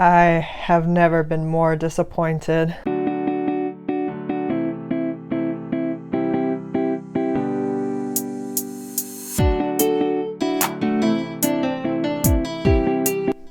I have never been more disappointed.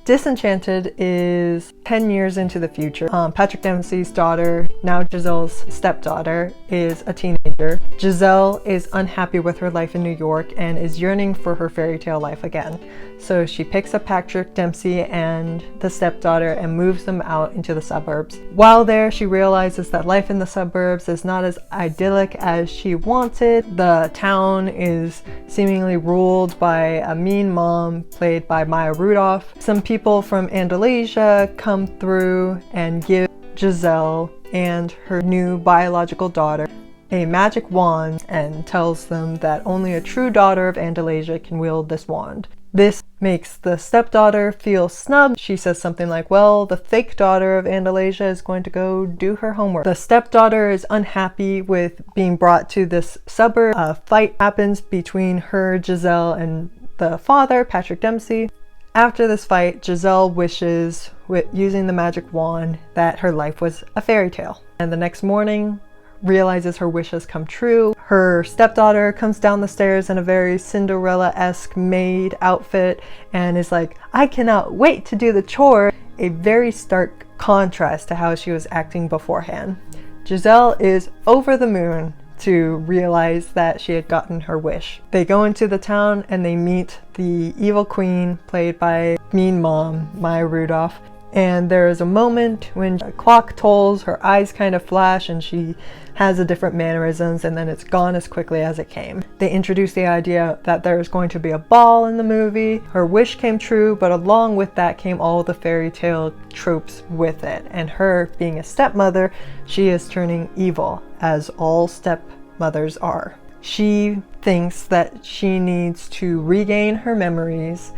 Disenchanted is 10 years into the future. Patrick Dempsey's daughter, now Giselle's stepdaughter, is a teenager. Giselle is unhappy with her life in New York and is yearning for her fairy tale life again. So she picks up Patrick Dempsey and the stepdaughter and moves them out into the suburbs. While there, she realizes that life in the suburbs is not as idyllic as she wanted. The town is seemingly ruled by a mean mom played by Maya Rudolph. Some people from Andalusia come through and give Giselle and her new biological daughter a magic wand and tells them that only a true daughter of Andalusia can wield this wand. This makes the stepdaughter feel snubbed. She says something like, well, the fake daughter of Andalusia is going to go do her homework. The stepdaughter is unhappy with being brought to this suburb. A fight happens between her, Giselle, and the father, Patrick Dempsey. After this fight, Giselle wishes, with using the magic wand, that her life was a fairy tale. And the next morning, realizes her wish has come true. Her stepdaughter comes down the stairs in a very Cinderella-esque maid outfit and is like, I cannot wait to do the chore. A very stark contrast to how she was acting beforehand. Giselle is over the moon to realize that she had gotten her wish. They go into the town and they meet the evil queen played by mean mom, Maya Rudolph. And there is a moment when a clock tolls, her eyes kind of flash and she has a different mannerisms, and then it's gone as quickly as it came. They introduce the idea that there is going to be a ball in the movie. Her wish came true, but along with that came all the fairy tale tropes with it. And her being a stepmother, she is turning evil, as all stepmothers are. She thinks that she needs to regain her memories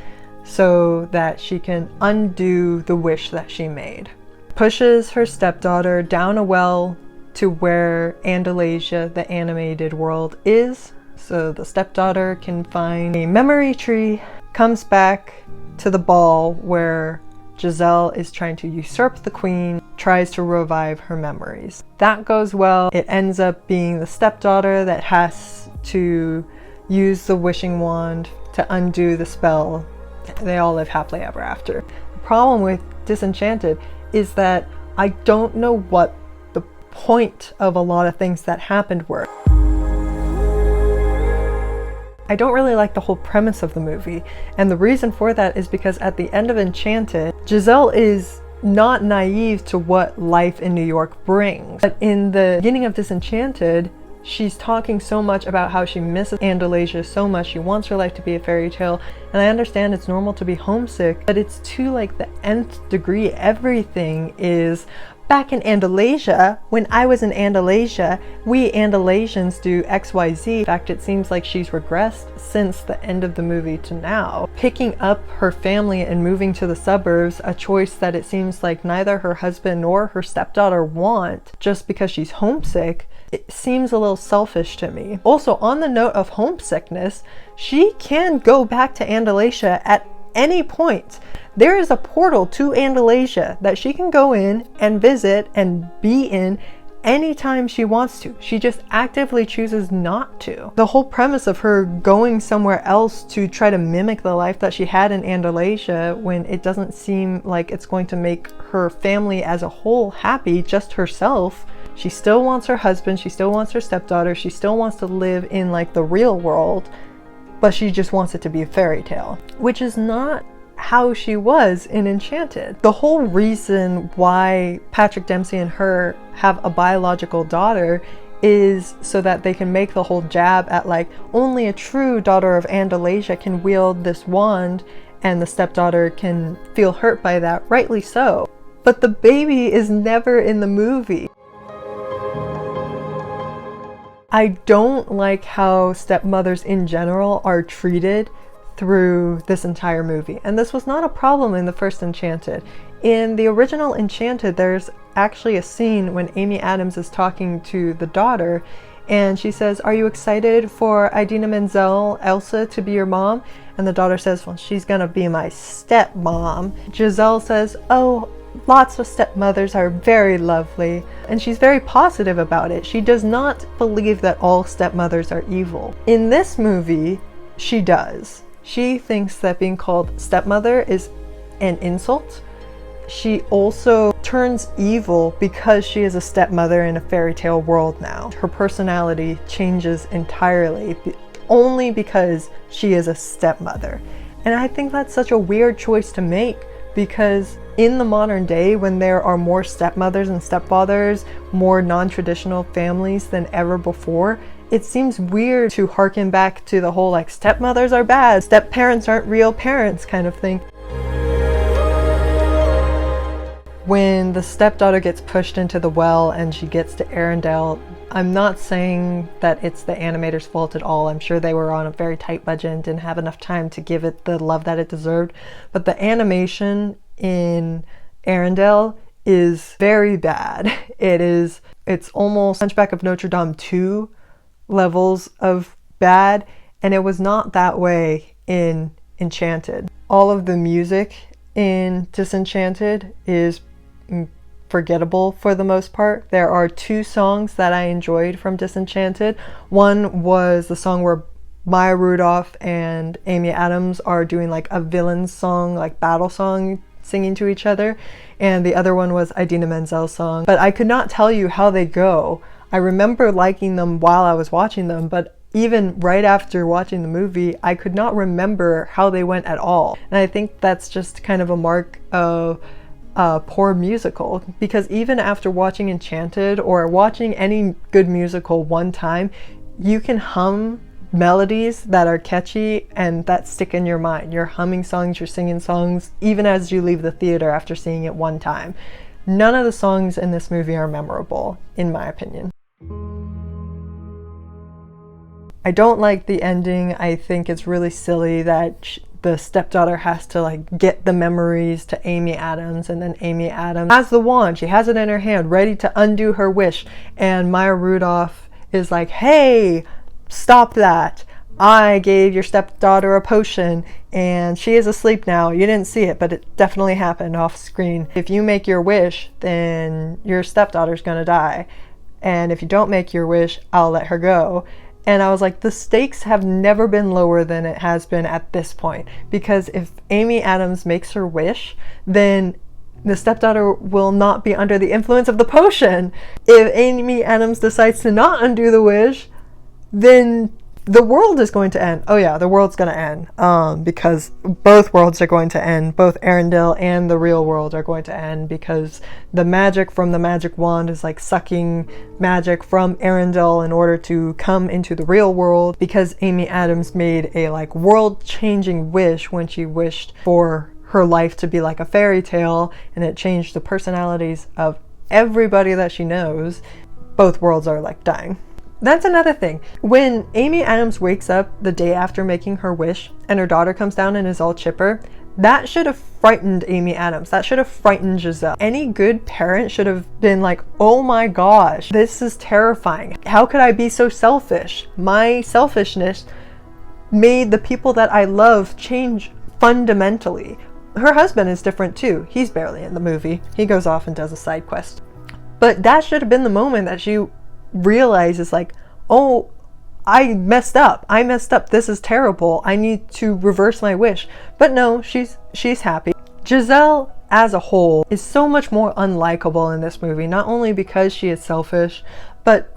so that she can undo the wish that she made. Pushes her stepdaughter down a well to where Andalusia, the animated world, is, so the stepdaughter can find a memory tree, comes back to the ball where Giselle is trying to usurp the queen, tries to revive her memories. That goes well. It ends up being the stepdaughter that has to use the wishing wand to undo the spell. They all live happily ever after. The problem with Disenchanted is that I don't know what the point of a lot of things that happened were. I don't really like the whole premise of the movie, and the reason for that is because at the end of Enchanted, Giselle is not naive to what life in New York brings. But in the beginning of Disenchanted, she's talking so much about how she misses Andalusia so much. She wants her life to be a fairy tale. And I understand it's normal to be homesick, but it's to like the nth degree. Everything is back in Andalusia. When I was in Andalusia, we Andalusians do XYZ. In fact, it seems like she's regressed since the end of the movie to now. Picking up her family and moving to the suburbs, a choice that it seems like neither her husband nor her stepdaughter want just because she's homesick. It seems a little selfish to me. Also, on the note of homesickness, she can go back to Andalusia at any point. There is a portal to Andalusia that she can go in and visit and be in anytime she wants to. She just actively chooses not to. The whole premise of her going somewhere else to try to mimic the life that she had in Andalusia, when it doesn't seem like it's going to make her family as a whole happy, just herself. She still wants her husband, she still wants her stepdaughter, she still wants to live in like the real world, but she just wants it to be a fairy tale, which is not how she was in Enchanted. The whole reason why Patrick Dempsey and her have a biological daughter is so that they can make the whole jab at like, only a true daughter of Andalusia can wield this wand, and the stepdaughter can feel hurt by that, rightly so. But the baby is never in the movie. I don't like how stepmothers in general are treated through this entire movie. And this was not a problem in the first Enchanted. In the original Enchanted, there's actually a scene when Amy Adams is talking to the daughter and she says, "Are you excited for Idina Menzel, Elsa, to be your mom?" And the daughter says, "Well, she's gonna be my stepmom." Giselle says, "Oh, Lots of stepmothers are very lovely, and she's very positive about it. She does not believe that all stepmothers are evil. In this movie, she does. She thinks that being called stepmother is an insult. She also turns evil because she is a stepmother in a fairy tale world now. Her personality changes entirely only because she is a stepmother. And I think that's such a weird choice to make, because in the modern day, when there are more stepmothers and stepfathers, more non-traditional families than ever before, it seems weird to harken back to the whole like stepmothers are bad, step-parents aren't real parents kind of thing. When the stepdaughter gets pushed into the well and she gets to Arendelle, I'm not saying that it's the animator's fault at all. I'm sure they were on a very tight budget and didn't have enough time to give it the love that it deserved. But the animation in Arendelle is very bad. It's almost Hunchback of Notre Dame 2 levels of bad, and it was not that way in Enchanted. All of the music in Disenchanted is forgettable for the most part. There are 2 songs that I enjoyed from Disenchanted. One was the song where Maya Rudolph and Amy Adams are doing like a villain song, like battle song, singing to each other, and the other one was Idina Menzel's song. But I could not tell you how they go. I remember liking them while I was watching them, but even right after watching the movie, I could not remember how they went at all. And I think that's just kind of a mark of a poor musical, because even after watching Enchanted or watching any good musical one time, you can hum melodies that are catchy and that stick in your mind. You're humming songs, you're singing songs, even as you leave the theater after seeing it one time. None of the songs in this movie are memorable, in my opinion. I don't like the ending. I think it's really silly that the stepdaughter has to like get the memories to Amy Adams, and then Amy Adams has the wand. She has it in her hand, ready to undo her wish. And Maya Rudolph is like, hey, stop that. I gave your stepdaughter a potion and she is asleep now. You didn't see it, but it definitely happened off screen. If you make your wish, then your stepdaughter's gonna die. And if you don't make your wish, I'll let her go. And I was like, the stakes have never been lower than it has been at this point. Because if Amy Adams makes her wish, then the stepdaughter will not be under the influence of the potion. If Amy Adams decides to not undo the wish, then the world is going to end. Oh yeah, the world's going to end. Because both worlds are going to end. Both Arendelle and the real world are going to end, because the magic from the magic wand is like sucking magic from Arendelle in order to come into the real world, because Amy Adams made a like world-changing wish when she wished for her life to be like a fairy tale, and it changed the personalities of everybody that she knows. Both worlds are like dying. That's another thing. When Amy Adams wakes up the day after making her wish and her daughter comes down and is all chipper, that should have frightened Amy Adams. That should have frightened Giselle. Any good parent should have been like, oh my gosh, this is terrifying. How could I be so selfish? My selfishness made the people that I love change fundamentally. Her husband is different too. He's barely in the movie. He goes off and does a side quest. But that should have been the moment that she realizes like, oh, I messed up. This is terrible. I need to reverse my wish. But no, she's happy. Giselle as a whole is so much more unlikable in this movie, not only because she is selfish, but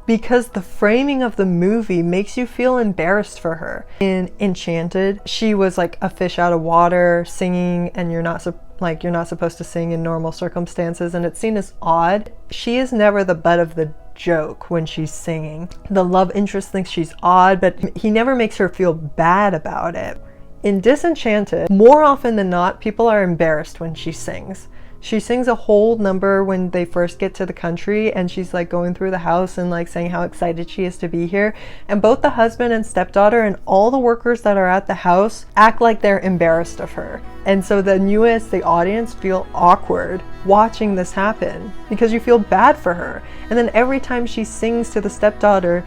because the framing of the movie makes you feel embarrassed for her. In Enchanted, she was like a fish out of water singing, and you're not supposed to sing in normal circumstances, and it's seen as odd. She is never the butt of the joke when she's singing. The love interest thinks she's odd, but he never makes her feel bad about it. In Disenchanted, more often than not, people are embarrassed when she sings. She sings a whole number when they first get to the country, and she's like going through the house and like saying how excited she is to be here. And both the husband and stepdaughter and all the workers that are at the house act like they're embarrassed of her. And so then you as the audience feel awkward watching this happen because you feel bad for her. And then every time she sings to the stepdaughter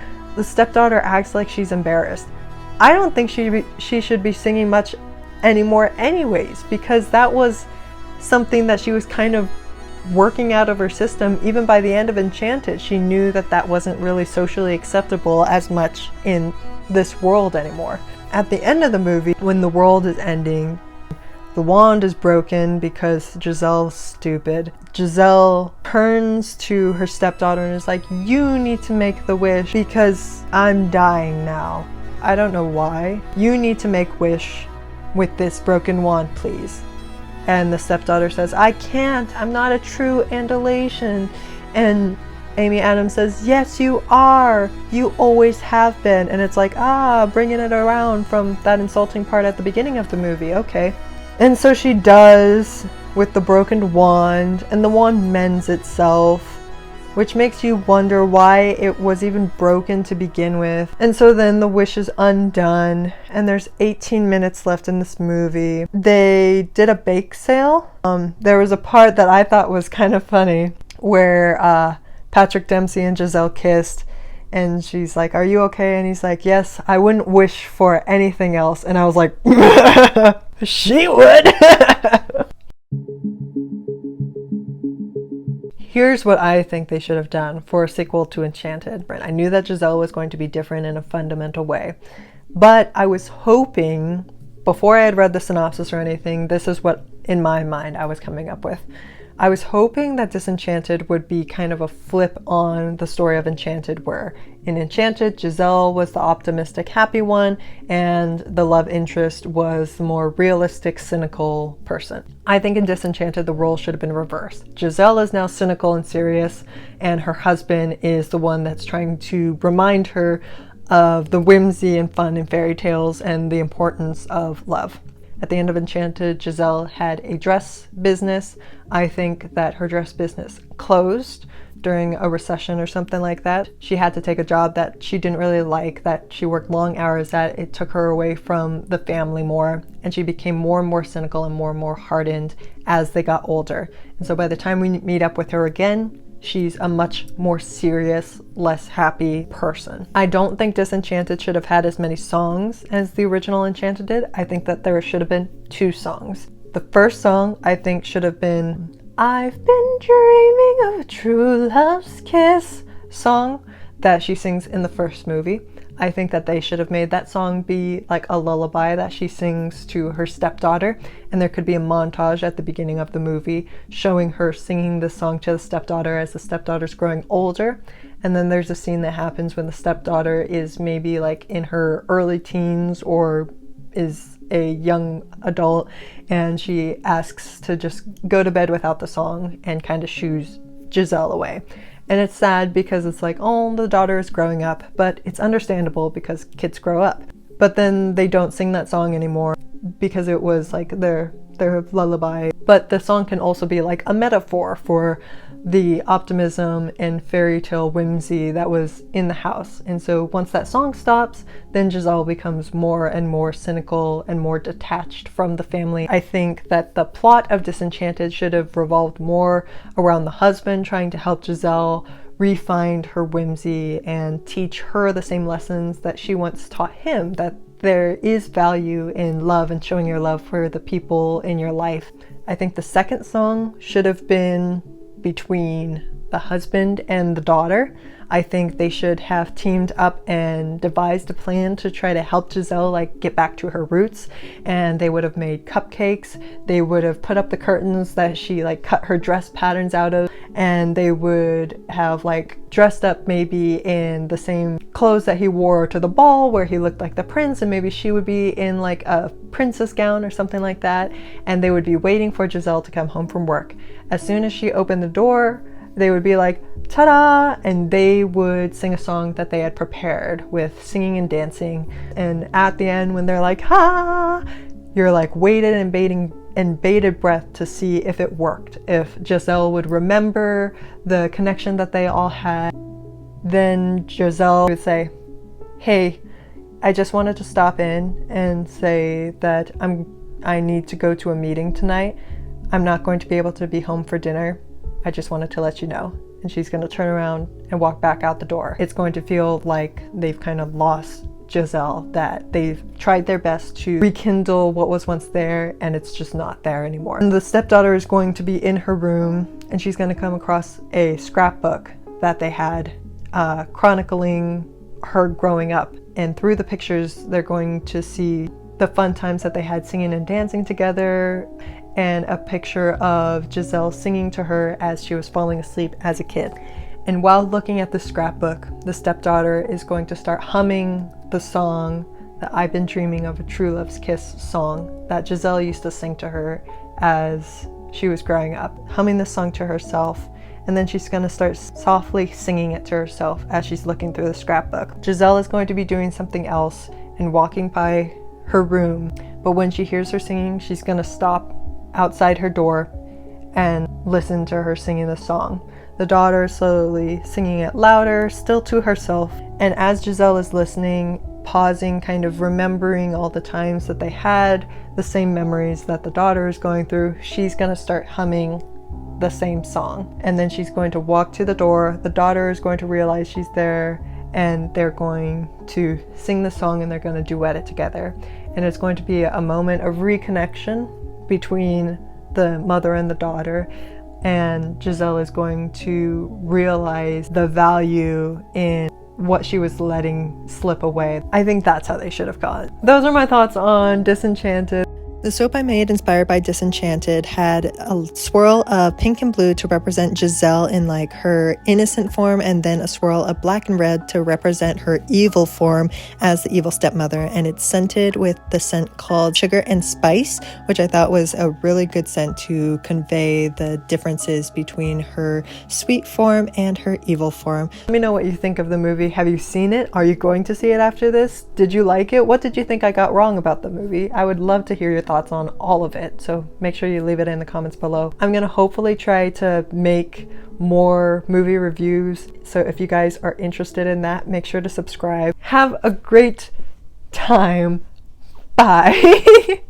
acts like she's embarrassed. I don't think she should be singing much anymore anyways, because that was something that she was kind of working out of her system. Even by the end of Enchanted, she knew that that wasn't really socially acceptable as much in this world anymore. At the end of the movie, when the world is ending, the wand is broken because Giselle's stupid. Giselle turns to her stepdaughter and is like, you need to make the wish because I'm dying now. I don't know why. You need to make wish with this broken wand, please. And the stepdaughter says, I can't. I'm not a true Andalasian. And Amy Adams says, yes, you are. You always have been. And it's like, bringing it around from that insulting part at the beginning of the movie. Okay. And so she does with the broken wand, and the wand mends itself, which makes you wonder why it was even broken to begin with. And so then the wish is undone, and there's 18 minutes left in this movie. They did a bake sale. There was a part that I thought was kind of funny where Patrick Dempsey and Giselle kissed, and she's like, are you okay? And he's like, yes, I wouldn't wish for anything else. And I was like, she would. Here's what I think they should have done for a sequel to Enchanted. I knew that Giselle was going to be different in a fundamental way, but I was hoping, before I had read the synopsis or anything, this is what in my mind I was coming up with. I was hoping that Disenchanted would be kind of a flip on the story of Enchanted, where in Enchanted, Giselle was the optimistic, happy one, and the love interest was the more realistic, cynical person. I think in Disenchanted, the role should have been reversed. Giselle is now cynical and serious, and her husband is the one that's trying to remind her of the whimsy and fun in fairy tales and the importance of love. At the end of Enchanted, Giselle had a dress business. I think that her dress business closed during a recession or something like that. She had to take a job that she didn't really like, that she worked long hours at. It took her away from the family more, and she became more and more cynical and more hardened as they got older. And so by the time we meet up with her again, she's a much more serious, less happy person. I don't think Disenchanted should have had as many songs as the original Enchanted did. I think that there should have been 2 songs. The first song I think should have been I've been dreaming of a true love's kiss song that she sings in the first movie. I think that they should have made that song be like a lullaby that she sings to her stepdaughter, and there could be a montage at the beginning of the movie showing her singing this song to the stepdaughter as the stepdaughter's growing older. And then there's a scene that happens when the stepdaughter is maybe like in her early teens or is a young adult, and she asks to just go to bed without the song and kind of shoos Giselle away. And it's sad because it's like, oh, the daughter is growing up, but it's understandable because kids grow up. But then they don't sing that song anymore because it was like their lullaby. But the song can also be like a metaphor for the optimism and fairy tale whimsy that was in the house. And so once that song stops, then Giselle becomes more and more cynical and more detached from the family. I think that the plot of Disenchanted should have revolved more around the husband trying to help Giselle re-find her whimsy and teach her the same lessons that she once taught him, that there is value in love and showing your love for the people in your life. I think the second song should have been between the husband and the daughter. I think they should have teamed up and devised a plan to try to help Giselle like get back to her roots, and they would have made cupcakes. They would have put up the curtains that she like cut her dress patterns out of, and they would have like dressed up maybe in the same clothes that he wore to the ball where he looked like the prince, and maybe she would be in like a princess gown or something like that, and they would be waiting for Giselle to come home from work. As soon as she opened the door, they would be like, ta-da! And they would sing a song that they had prepared with singing and dancing. And at the end, when they're like, ha! You're like waited and bated breath to see if it worked. If Giselle would remember the connection that they all had. Then Giselle would say, hey, I just wanted to stop in and say that I need to go to a meeting tonight. I'm not going to be able to be home for dinner. I just wanted to let you know. And she's going to turn around and walk back out the door. It's going to feel like they've kind of lost Giselle, that they've tried their best to rekindle what was once there and it's just not there anymore. And the stepdaughter is going to be in her room and she's going to come across a scrapbook that they had chronicling her growing up. And through the pictures, they're going to see the fun times that they had singing and dancing together, and a picture of Giselle singing to her as she was falling asleep as a kid. And while looking at the scrapbook, the stepdaughter is going to start humming the song that I've Been Dreaming of a True Love's Kiss song that Giselle used to sing to her as she was growing up, humming the song to herself. And then she's going to start softly singing it to herself as she's looking through the scrapbook. Giselle is going to be doing something else and walking by her room, but when she hears her singing, she's going to stop outside her door and listen to her singing the song. The daughter is slowly singing it louder, still to herself, and as Giselle is listening, pausing, kind of remembering all the times that they had the same memories that the daughter is going through, she's going to start humming the same song. And then she's going to walk to the door. The daughter is going to realize she's there, and they're going to sing the song and they're going to duet it together. And it's going to be a moment of reconnection between the mother and the daughter. And Giselle is going to realize the value in what she was letting slip away. I think that's how they should have gone. Those are my thoughts on Disenchanted. The soap I made inspired by Disenchanted had a swirl of pink and blue to represent Giselle in like her innocent form, and then a swirl of black and red to represent her evil form as the evil stepmother. And it's scented with the scent called Sugar and Spice, which I thought was a really good scent to convey the differences between her sweet form and her evil form. Let me know what you think of the movie. Have you seen it? Are you going to see it after this? Did you like it? What did you think I got wrong about the movie? I would love to hear your thoughts on all of it, so make sure you leave it in the comments below. I'm gonna hopefully try to make more movie reviews, so if you guys are interested in that, make sure to subscribe. Have a great time. Bye.